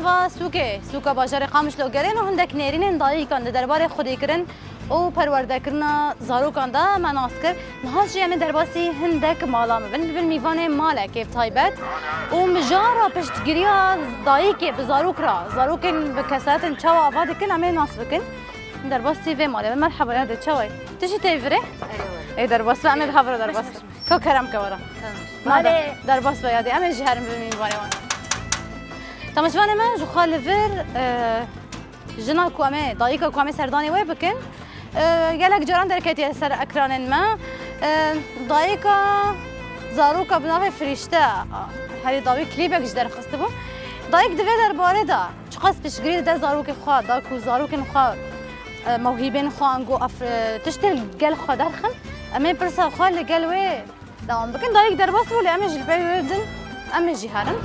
ناوا سوکا باجار قامش لو گرین و هندک نرین دایی کند درباره خودی کرن او پرورده کرنا زارو کنده مناس کرد نهاش یعنی درباسی هندک مالا مبین بالمیوان ماله که تایبت و مجارا پشتگیری دایی که بزارو کرا زارو کن بکسات چوا آباد کن همه ناس بکن درباسی و ماله مرحبا یاد چوای تشی تیفره ای درباس به امید حفره درباس کو کرم کورا ماله درباس به یادی امید جهرم بالمیوان تماشوان من جو خالفر جنا کوامه دایکا کوامه سردانی وی بکن گلک جران درکتی سر اکران ما دایکا زاروکا بناوی فریشته هری داوی کلیپک جدر خسته بو دایک دوی درباره دا چقاس پیشگیری در زاروک خواه دا کو زاروکن خواه موهیبین خواه انگو تشتر گل خواه درخن امی پرسا خواه لگل وی دوام بکن دایک درباس بولی امی جلبی وردن امی جیهارن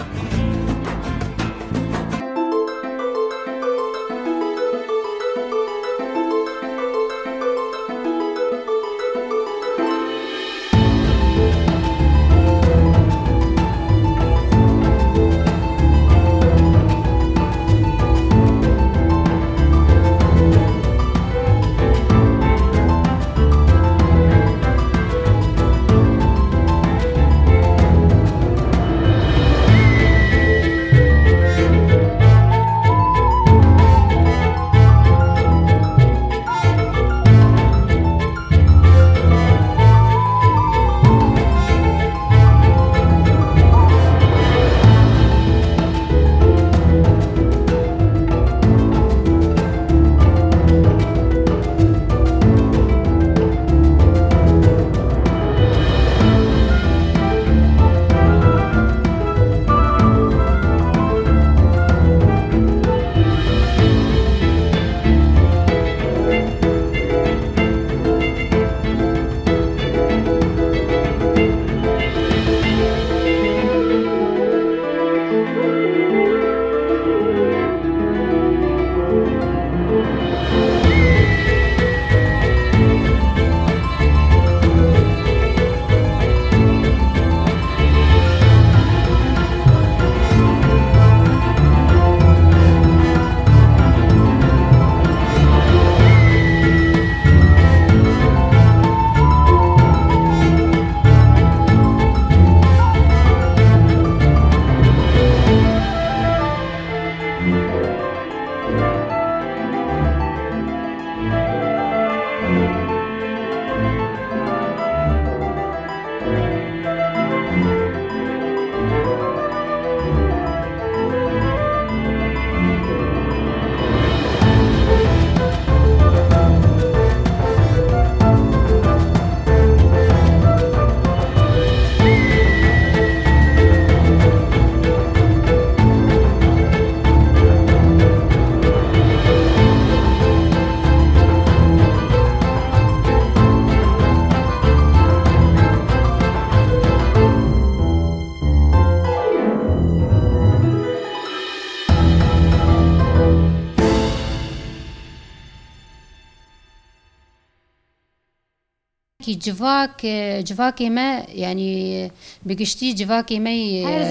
جواکی ما يعني بقشتي جواکی ما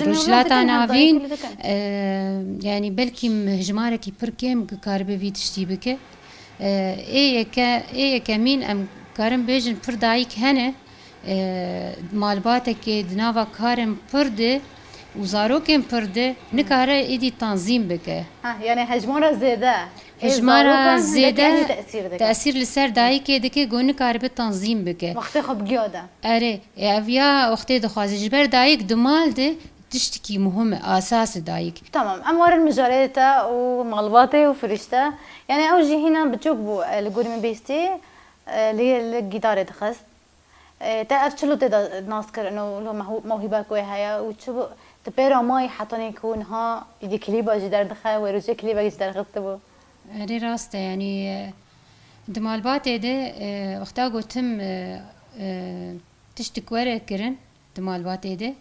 رجلاتا نافين يعني بلكي هجمارة كي بركم كاربه في تشتي بك ايه كمين ام كارم بيجن پر دايك هنه مالباتك دناوا كارم پرده وزاروكم پرده نكاره ايدي تنظيم بك يعني هجمارة زيادة هجمارة زيادة تأثير لسر داي که دکه گونه کاربه تنظیم بکه وقتی خب گیاده اره اویا وقتی دخوازه جبر دایک دمال ده تشتكي مهمة أساس دايك تمام أمور المجالات ومغلباتي وفرشته يعني أوجي هنا بتشوفوا الجوري من بيستي اللي الجيتار دخست تعرف شلو تدا ناسكر إنه له موهبة كويسة هيا وتشوفوا تبيرا ماي حتى يكون ها يدي كليبا جدار دخل ويرجع كليبا جدار خستبو هذه راسته يعني دمالبات ده وقتا قلتم تشتك ورا كرن دمالبات ده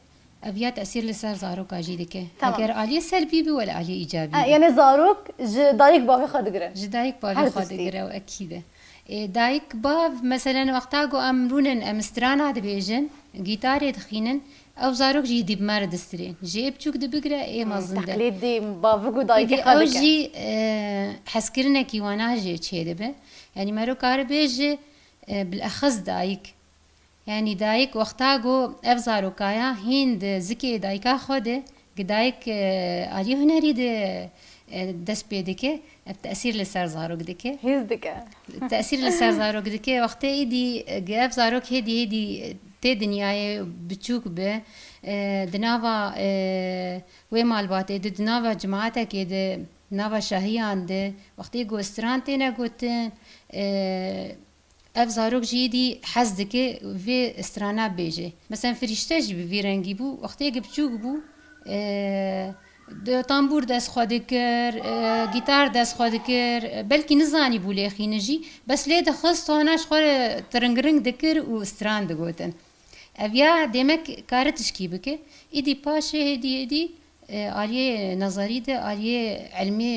أبيات تأثير لسر زاروك أجيدك أجر عليه سلبي بي ولا عليه إيجابي يعني زاروك جدايك بافي خادقرن جدايك بافي خادقرن وأكيد دایک باو مثلا وقتا گو امرونن امسترانا دبیجن گیتاری دخینن او زاروک جی دیب مار دسترین جی بچوک دبگره ای مازنده تقلید دی باوگو دایکی او خواهد جی حسکرنه کی وانا جی چه دبه يعني مرو كار بيج بالأخص دايك يعني دايك وقتا جو أفزارو كايا هند زكي دايكا خده قدايك علي هنري ده دس بيدك التأثير لسر زاروك دكه هیز دکه التأثير لسر زاروك دكه وقتا إيدي جاف زاروك هدي تي دنياي بتشوك به دنافا ويمال باتي دنافا جماعتك كده نافا شاهيان ده وقتی گو استرانتی نگوتن اف زاروک جیدی حز دکه و استرانا بیجه مثلا فرشته جی بی رنگی بو وقتی گبچوک بو تانبور دست خود کر گیتار دست خود کر بلکی نزانی بو لیخینه جی بس لید خست هانش خور ترنگرنگ دکر و استران دگوتن اویا دیمک کارتش کی بکه ایدی پاشه هدی آلیه نظری ده آلیه علمی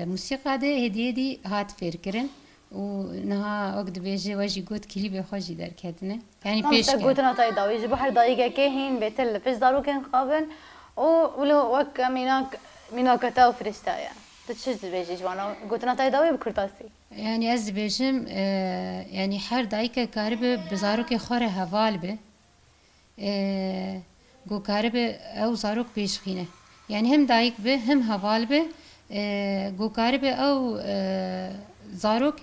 موسیقی ده هدیه دی هات فیر کرن و نها وقت بیجه واجی گوت کلیب خوشی در کتنه یعنی پیش نمسا گوتنا تای داوی جبو هر دایگه که هین بیتل پیش دارو کن قابل ولو وك ميناك تاو فريستايا تشز بيجي جوانا قلتنا تاي داوي بكرتاسي يعني از بيجم يعني هر دايكه كاربه بزاروك خوره هوال به گو كاربه او زاروك بيشخينه يعني هم دايك به هم هوال به گو كاربه او زاروك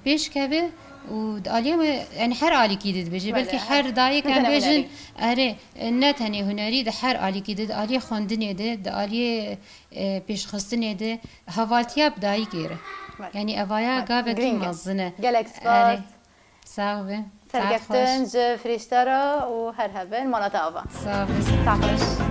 پیش كبه و اليوم يعني حر آلي كيدد بيجي بلكي حر دايك كان بيجن أري نت هني هنري ده حر آلي كيدد آلي خواندني ده آلي پیش خستني ده هوالتيا بداي كيره يعني أوايا قابة مزنة جالكس باس صعبة سرقفتن ج فريشتارا و هر هبن مالا تاوا صعبة صعبة